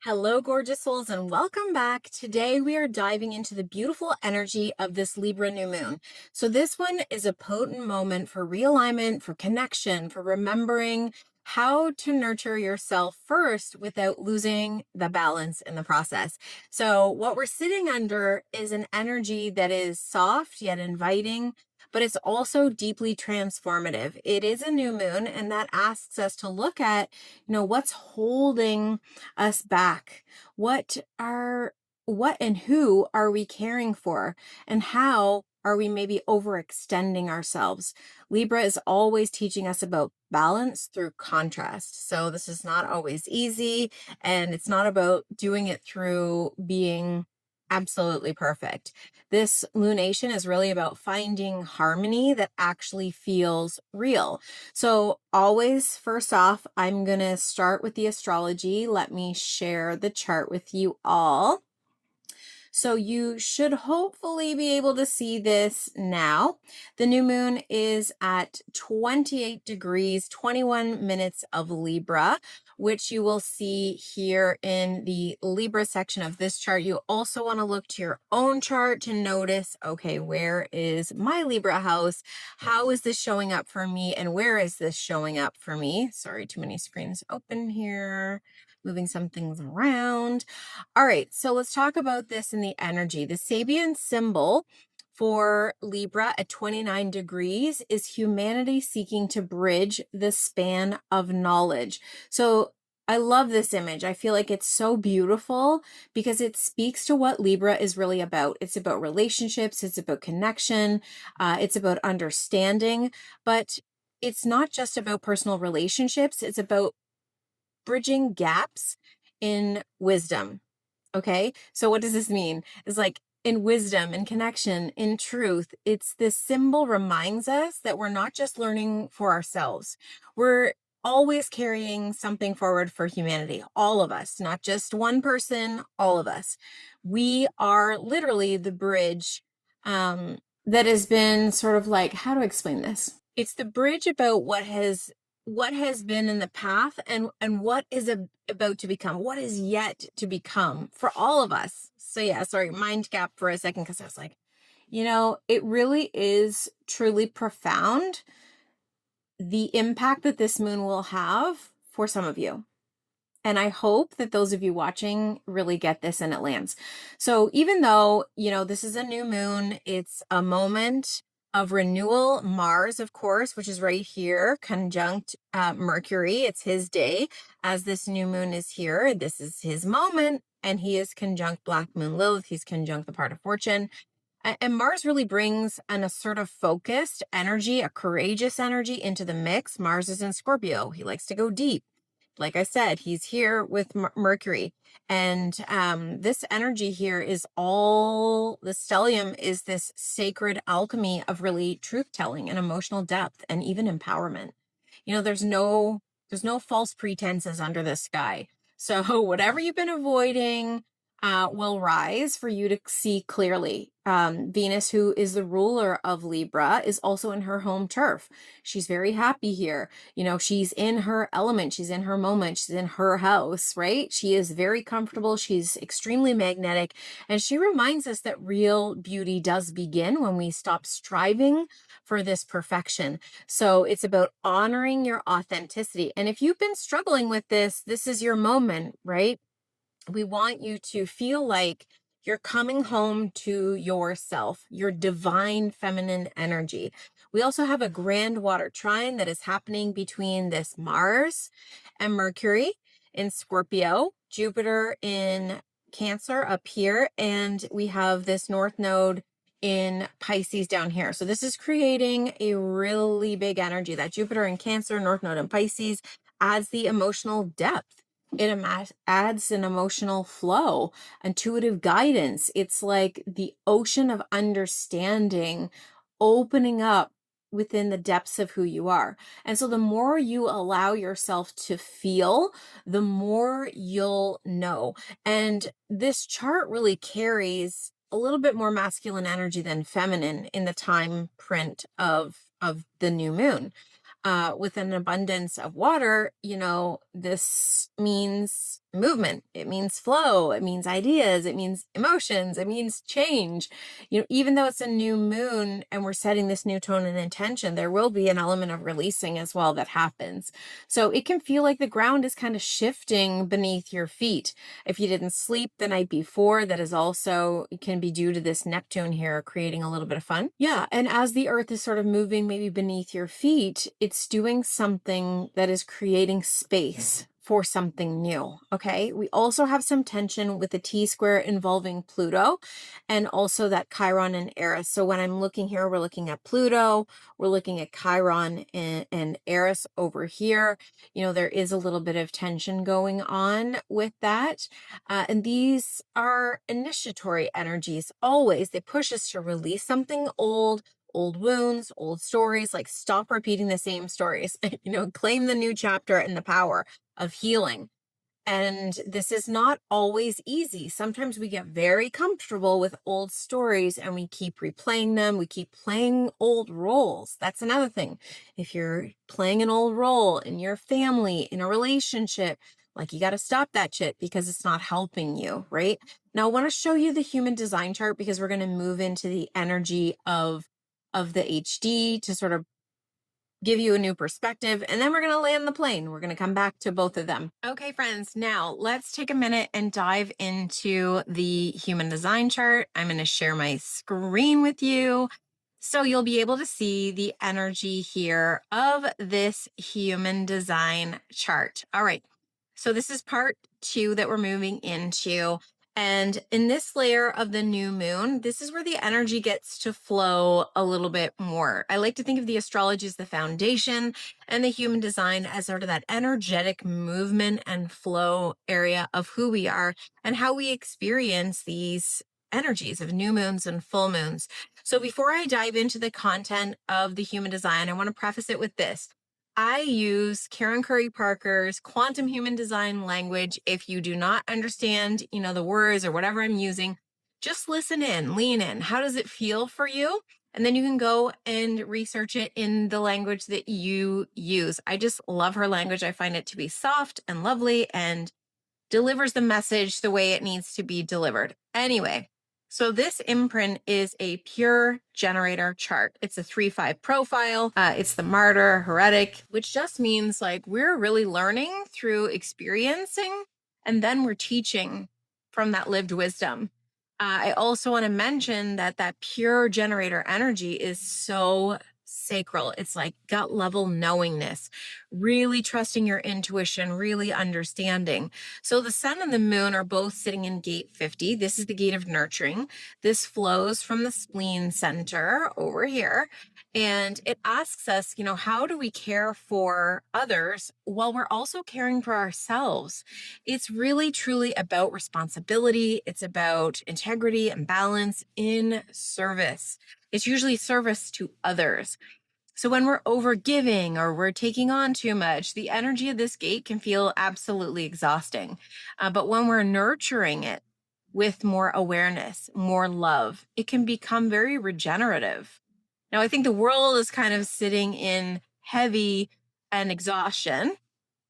Hello, gorgeous souls, and welcome back. Today, we are diving into the beautiful energy of this Libra new moon. So this one is a potent moment for realignment, for connection, for remembering how to nurture yourself first without losing the balance in the process. So what we're sitting under is an energy that is soft yet inviting, but it's also deeply transformative. It is a new moon, and that asks us to look at, what's holding us back. What and who are we caring for, and how are we maybe overextending ourselves? Libra is always teaching us about balance through contrast. So this is not always easy, and it's not about doing it through being absolutely perfect. This lunation is really about finding harmony that actually feels real. So always, first off, I'm going to start with the astrology. Let me share the chart with you all. So you should hopefully be able to see this now. The new moon is at 28 degrees, 21 minutes of Libra, which you will see here in the Libra section of this chart. You also want to look to your own chart to notice, okay, where is my Libra house? How is this showing up for me? And where is this showing up for me? Sorry, too many screens open here. Moving some things around. All right, so let's talk about this in the energy. The Sabian symbol for Libra at 29 degrees is humanity seeking to bridge the span of knowledge. So I love this image. I feel like it's so beautiful because it speaks to what Libra is really about. It's about relationships, it's about connection, it's about understanding, but it's not just about personal relationships, it's about bridging gaps in wisdom. Okay. So what does this mean? It's like in wisdom, in connection, in truth. It's this symbol reminds us that we're not just learning for ourselves. We're always carrying something forward for humanity, all of us, not just one person, all of us. We are literally the bridge that has been sort of like, how to explain this? It's the bridge about what has been in the path and what is about to become, what is yet to become for all of us. So yeah, sorry, mind gap for a second, because I was like, it really is truly profound, the impact that this moon will have for some of you. And I hope that those of you watching really get this and it lands. So even though, this is a new moon, it's a moment of renewal. Mars, of course, which is right here, conjunct Mercury. It's his day as this new moon is here. This is his moment. And he is conjunct Black Moon Lilith. He's conjunct the part of fortune. And Mars really brings an assertive, focused energy, a courageous energy into the mix. Mars is in Scorpio. He likes to go deep. Like I said, he's here with Mercury. And this energy here is all, the stellium is this sacred alchemy of really truth-telling and emotional depth and even empowerment. There's no false pretenses under the sky. So whatever you've been avoiding will rise for you to see clearly. Venus, who is the ruler of Libra, is also in her home turf. She's very happy here. She's in her element. She's in her moment. She's in her house, right? She is very comfortable. She's extremely magnetic. And she reminds us that real beauty does begin when we stop striving for this perfection. So it's about honoring your authenticity. And if you've been struggling with this, this is your moment, right? We want you to feel like you're coming home to yourself, your divine feminine energy. We also have a grand water trine that is happening between this Mars and Mercury in Scorpio, Jupiter in Cancer up here, and we have this North Node in Pisces down here. So this is creating a really big energy. That Jupiter in Cancer, North Node in Pisces adds the emotional depth. It adds an emotional flow, intuitive guidance. It's like the ocean of understanding opening up within the depths of who you are. And so the more you allow yourself to feel, the more you'll know. And this chart really carries a little bit more masculine energy than feminine in the time print of the new moon. With an abundance of water, this means movement, it means flow, it means ideas, it means emotions, it means change. Even though it's a new moon and we're setting this new tone and intention, there will be an element of releasing as well that happens. So it can feel like the ground is kind of shifting beneath your feet. If you didn't sleep the night before, that is also, it can be due to this Neptune here creating a little bit of fun. Yeah. And as the earth is sort of moving maybe beneath your feet, it's doing something that is creating space for something new. Okay. We also have some tension with the T square involving Pluto and also that Chiron and Eris. So when I'm looking here, we're looking at Pluto, we're looking at Chiron and Eris over here. There is a little bit of tension going on with that. And these are initiatory energies. Always, they push us to release something old wounds, old stories, like stop repeating the same stories, claim the new chapter and the power of healing. And this is not always easy. Sometimes we get very comfortable with old stories and we keep replaying them. We keep playing old roles. That's another thing. If you're playing an old role in your family, in a relationship, like you got to stop that shit because it's not helping you, right? Now, I want to show you the human design chart because we're going to move into the energy of the HD to sort of give you a new perspective, and then we're going to land the plane. We're going to come back to both of them. Okay, friends, now let's take a minute and dive into the human design chart. I'm going to share my screen with you so you'll be able to see the energy here of this human design chart. All right, so this is part 2 that we're moving into. And in this layer of the new moon, this is where the energy gets to flow a little bit more. I like to think of the astrology as the foundation and the human design as sort of that energetic movement and flow area of who we are and how we experience these energies of new moons and full moons. So before I dive into the content of the human design, I want to preface it with this. I use Karen Curry Parker's quantum human design language. If you do not understand, the words or whatever I'm using, just listen in, lean in. How does it feel for you? And then you can go and research it in the language that you use. I just love her language. I find it to be soft and lovely and delivers the message the way it needs to be delivered. Anyway, so this imprint is a pure generator chart. It's a 3-5 profile. It's the martyr heretic, which just means like we're really learning through experiencing and then we're teaching from that lived wisdom. I also want to mention that pure generator energy is so sacral. It's like gut level knowingness, really trusting your intuition, really understanding. So the sun and the moon are both sitting in gate 50. This is the gate of nurturing. This flows from the spleen center over here. And it asks us, how do we care for others while we're also caring for ourselves? It's really, truly about responsibility. It's about integrity and balance in service. It's usually service to others. So when we're overgiving or we're taking on too much, the energy of this gate can feel absolutely exhausting. But when we're nurturing it with more awareness, more love, it can become very regenerative. Now, I think the world is kind of sitting in heavy and exhaustion,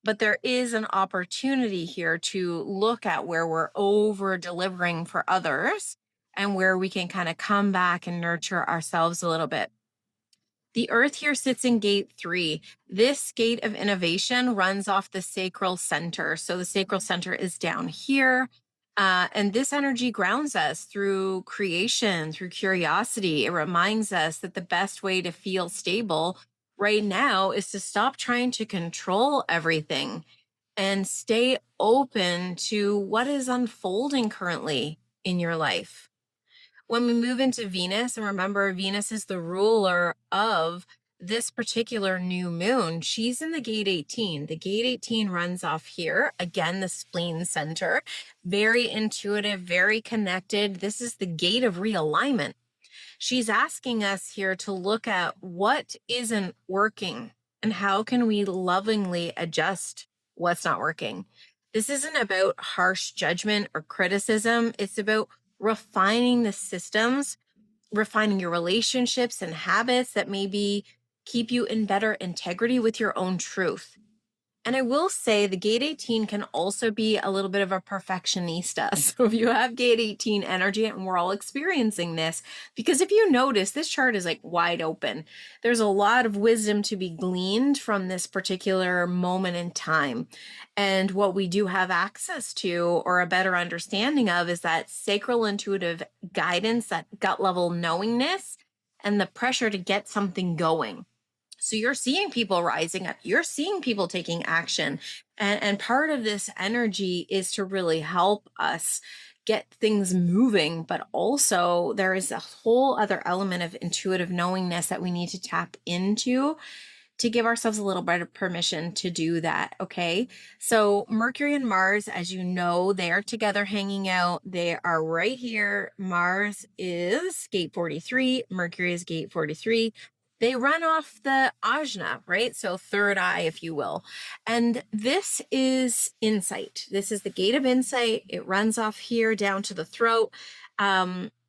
but there is an opportunity here to look at where we're over delivering for others and where we can kind of come back and nurture ourselves a little bit. The earth here sits in gate 3. This gate of innovation runs off the sacral center. So the sacral center is down here. And this energy grounds us through creation, through curiosity. It reminds us that the best way to feel stable right now is to stop trying to control everything and stay open to what is unfolding currently in your life. When we move into Venus, and remember, Venus is the ruler of this particular new moon, she's in the gate 18. The gate 18 runs off here. Again, the spleen center. Very intuitive, very connected. This is the gate of realignment. She's asking us here to look at what isn't working and how can we lovingly adjust what's not working. This isn't about harsh judgment or criticism. It's about refining the systems, refining your relationships and habits that maybe keep you in better integrity with your own truth. And I will say the gate 18 can also be a little bit of a perfectionista. So if you have gate 18 energy, and we're all experiencing this, because if you notice, this chart is like wide open. There's a lot of wisdom to be gleaned from this particular moment in time. And what we do have access to, or a better understanding of, is that sacral intuitive guidance, that gut level knowingness, and the pressure to get something going. So you're seeing people rising up, you're seeing people taking action. And part of this energy is to really help us get things moving. But also, there is a whole other element of intuitive knowingness that we need to tap into to give ourselves a little bit of permission to do that. Okay. So Mercury and Mars, as you know, they are together hanging out. They are right here. Mars is gate 43. Mercury is gate 43. They run off the ajna, right? So third eye, if you will. And this is insight. This is the gate of insight. It runs off here down to the throat.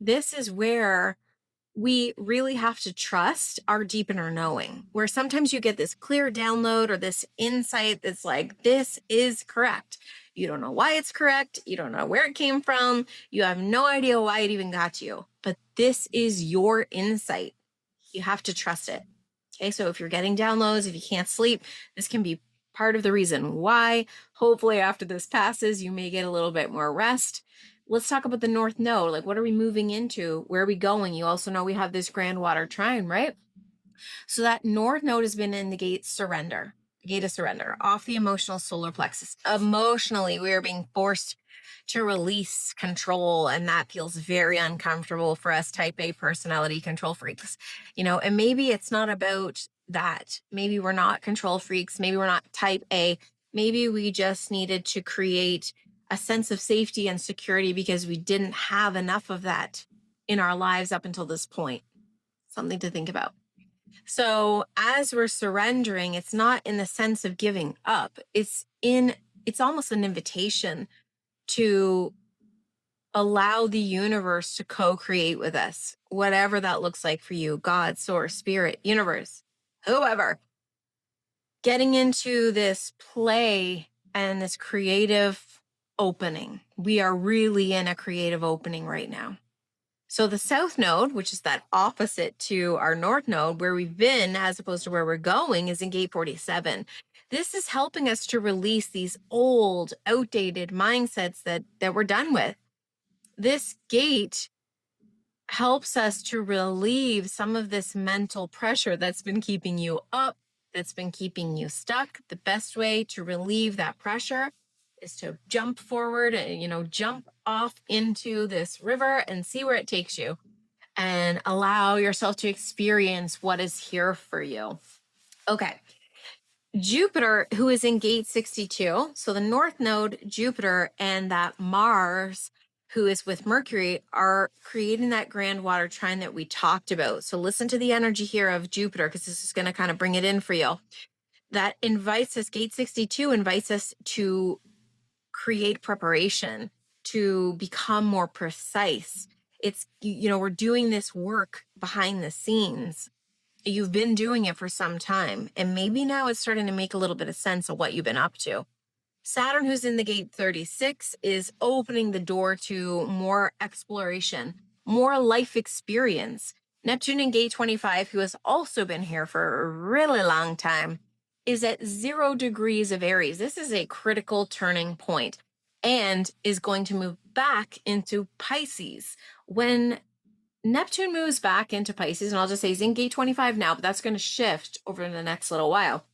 This is where we really have to trust our deep inner knowing, where sometimes you get this clear download or this insight that's like, this is correct. You don't know why it's correct. You don't know where it came from. You have no idea why it even got to you, but this is your insight. You have to trust it. Okay. So if you're getting downloads, if you can't sleep, this can be part of the reason why. Hopefully after this passes, you may get a little bit more rest. Let's talk about the North Node. Like, what are we moving into? Where are we going? You also know we have this grand water trine, right? So that North Node has been in the gate surrender, gate of surrender, off the emotional solar plexus. Emotionally, we are being forced to release control, and that feels very uncomfortable for us type A personality control freaks. And maybe it's not about that. Maybe we're not control freaks. Maybe we're not type A. Maybe we just needed to create a sense of safety and security because we didn't have enough of that in our lives up until this point. Something to think about. So as we're surrendering, it's not in the sense of giving up. It's almost an invitation to allow the universe to co-create with us, whatever that looks like for you, God, source, spirit, universe, whoever. Getting into this play and this creative opening. We are really in a creative opening right now. So the South Node, which is that opposite to our North Node, where we've been as opposed to where we're going, is in gate 47. This is helping us to release these old, outdated mindsets that we're done with. This gate helps us to relieve some of this mental pressure that's been keeping you up, that's been keeping you stuck. The best way to relieve that pressure is to jump forward and, jump off into this river and see where it takes you and allow yourself to experience what is here for you. Okay. Jupiter, who is in gate 62, so the North Node, Jupiter, and that Mars, who is with Mercury, are creating that grand water trine that we talked about. So listen to the energy here of Jupiter, because this is going to kind of bring it in for you. That invites us, gate 62 invites us to create preparation, to become more precise. It's, we're doing this work behind the scenes. You've been doing it for some time, and maybe now it's starting to make a little bit of sense of what you've been up to. Saturn, who's in the gate 36, is opening the door to more exploration, more life experience. Neptune in gate 25, who has also been here for a really long time, is at 0 degrees of Aries. This is a critical turning point and is going to move back into Pisces. When Neptune moves back into Pisces, and I'll just say he's in gate 25 now, but that's going to shift over the next little while.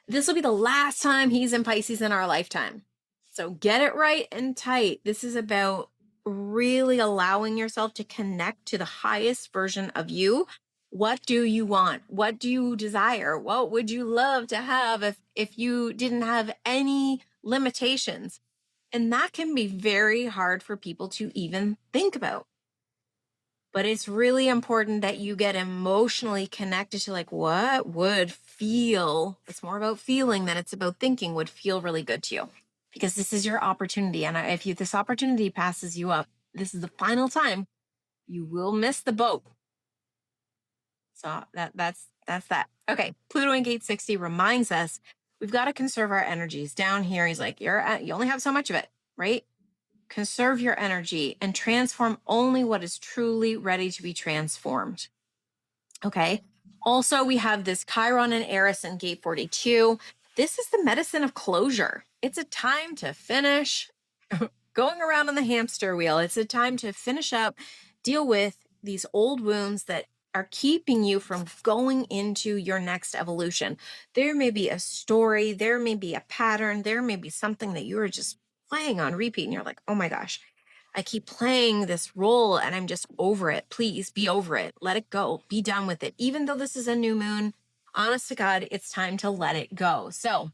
This will be the last time he's in Pisces in our lifetime. So get it right and tight. This is about really allowing yourself to connect to the highest version of you. What do you want? What do you desire? What would you love to have if you didn't have any limitations? And that can be very hard for people to even think about. But it's really important that you get emotionally connected to like what would feel, it's more about feeling than it's about thinking, would feel really good to you. Because this is your opportunity. And if this opportunity passes you up, this is the final time you will miss the boat. So that's that. Okay. Pluto in gate 60 reminds us we've got to conserve our energies. Down here, he's like, you only have so much of it, right? Conserve your energy and transform only what is truly ready to be transformed. Okay. Also, we have this Chiron and Eris in gate 42. This is the medicine of closure. It's a time to finish going around on the hamster wheel. It's a time to finish up, deal with these old wounds that are keeping you from going into your next evolution. There may be a story, there may be a pattern, there may be something that you're just playing on repeat and you're like, oh my gosh, I keep playing this role and I'm just over it. Please be over it. Let it go. Be done with it. Even though this is a new moon, honest to God, it's time to let it go. So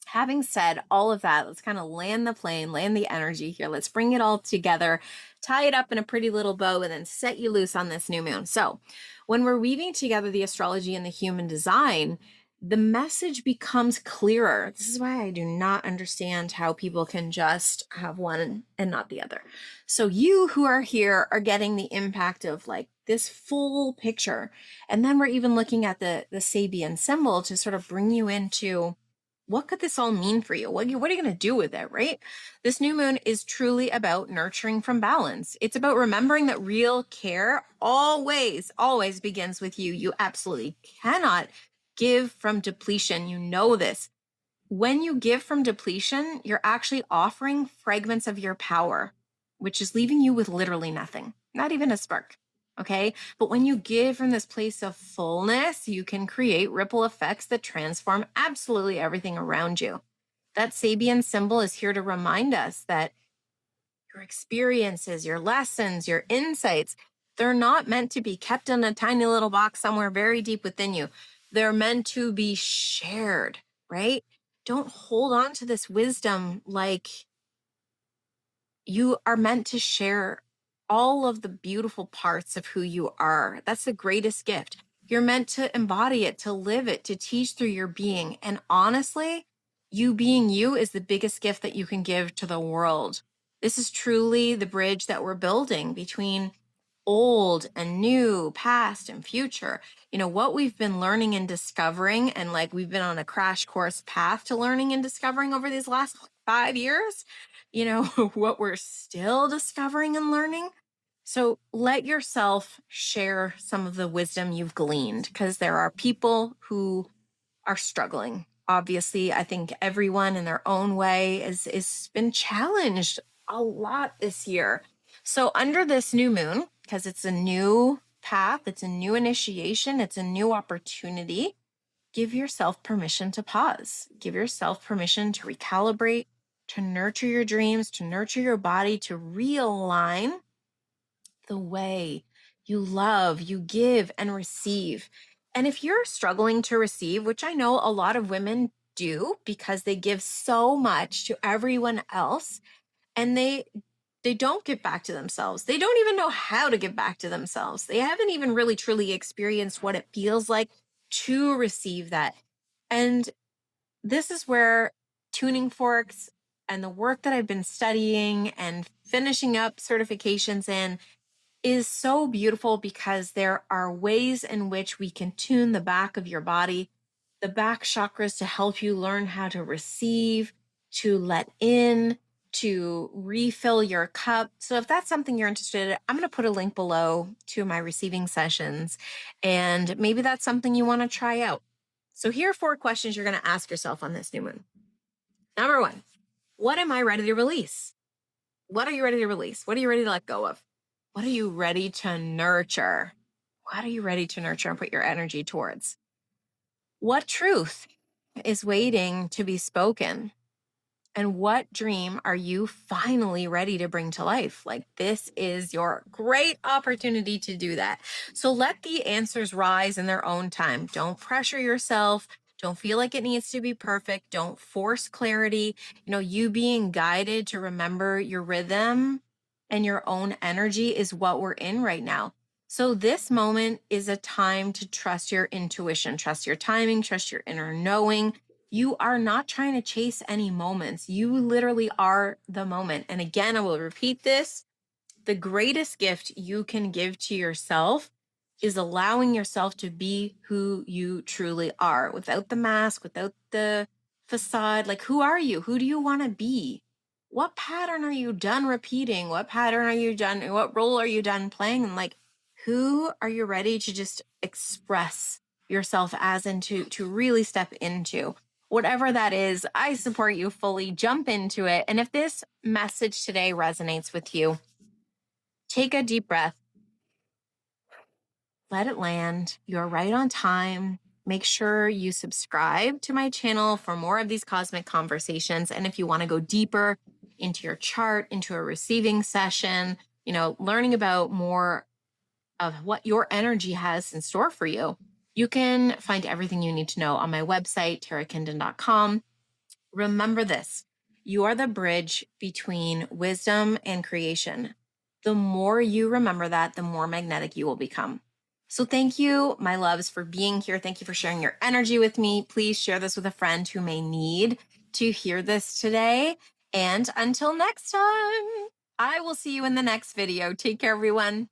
having said all of that, let's kind of land the plane, land the energy here. Let's bring it all together, tie it up in a pretty little bow, and then set you loose on this new moon. So when we're weaving together the astrology and the human design, the message becomes clearer. This is why I do not understand how people can just have one and not the other. So you who are here are getting the impact of like this full picture. And then we're even looking at the Sabian symbol to sort of bring you into what could this all mean for you? What are you going to do with it, right? This new moon is truly about nurturing from balance. It's about remembering that real care always, always begins with you. You absolutely cannot give from depletion. You know this. When you give from depletion, you're actually offering fragments of your power, which is leaving you with literally nothing, not even a spark. Okay. But when you give from this place of fullness, you can create ripple effects that transform absolutely everything around you. That Sabian symbol is here to remind us that your experiences, your lessons, your insights, they're not meant to be kept in a tiny little box somewhere very deep within you. They're meant to be shared, right? Don't hold on to this wisdom like you are meant to share all of the beautiful parts of who you are. That's the greatest gift. You're meant to embody it, to live it, to teach through your being. And honestly, you being you is the biggest gift that you can give to the world. This is truly the bridge that we're building between old and new, past and future. You know, what we've been learning and discovering, and like we've been on a crash course path to learning and discovering over these last 5 years, you know, what we're still discovering and learning. So let yourself share some of the wisdom you've gleaned, because there are people who are struggling. Obviously, I think everyone in their own way is been challenged a lot this year. So under this new moon, because it's a new path, it's a new initiation, it's a new opportunity, give yourself permission to pause. Give yourself permission to recalibrate, to nurture your dreams, to nurture your body, to realign the way you love, you give, and receive. And if you're struggling to receive, which I know a lot of women do because they give so much to everyone else and they don't give back to themselves. They don't even know how to give back to themselves. They haven't even really truly experienced what it feels like to receive that. And this is where tuning forks and the work that I've been studying and finishing up certifications in is so beautiful, because there are ways in which we can tune the back of your body, the back chakras, to help you learn how to receive, to let in, to refill your cup. So if that's something you're interested in, I'm going to put a link below to my receiving sessions, and maybe that's something you want to try out. So here are 4 questions you're going to ask yourself on this new moon. Number 1, what am I ready to release? What are you ready to release? What are you ready to let go of? What are you ready to nurture? What are you ready to nurture and put your energy towards? What truth is waiting to be spoken? And what dream are you finally ready to bring to life? Like, this is your great opportunity to do that. So let the answers rise in their own time. Don't pressure yourself. Don't feel like it needs to be perfect. Don't force clarity. You know, you being guided to remember your rhythm and your own energy is what we're in right now. So this moment is a time to trust your intuition, trust your timing, trust your inner knowing. You are not trying to chase any moments. You literally are the moment. And again, I will repeat this. The greatest gift you can give to yourself is allowing yourself to be who you truly are, without the mask, without the facade. Like, who are you? Who do you want to be? What pattern are you done repeating? What pattern are you done? What role are you done playing? And like, who are you ready to just express yourself as, and to really step into? Whatever that is, I support you fully. Jump into it. And if this message today resonates with you, take a deep breath. Let it land. You're right on time. Make sure you subscribe to my channel for more of these cosmic conversations. And if you want to go deeper into your chart, into a receiving session, learning about more of what your energy has in store for you, you can find everything you need to know on my website, tarakinden.com. Remember this: you are the bridge between wisdom and creation. The more you remember that, the more magnetic you will become. So thank you, my loves, for being here. Thank you for sharing your energy with me. Please share this with a friend who may need to hear this today. And until next time, I will see you in the next video. Take care, everyone.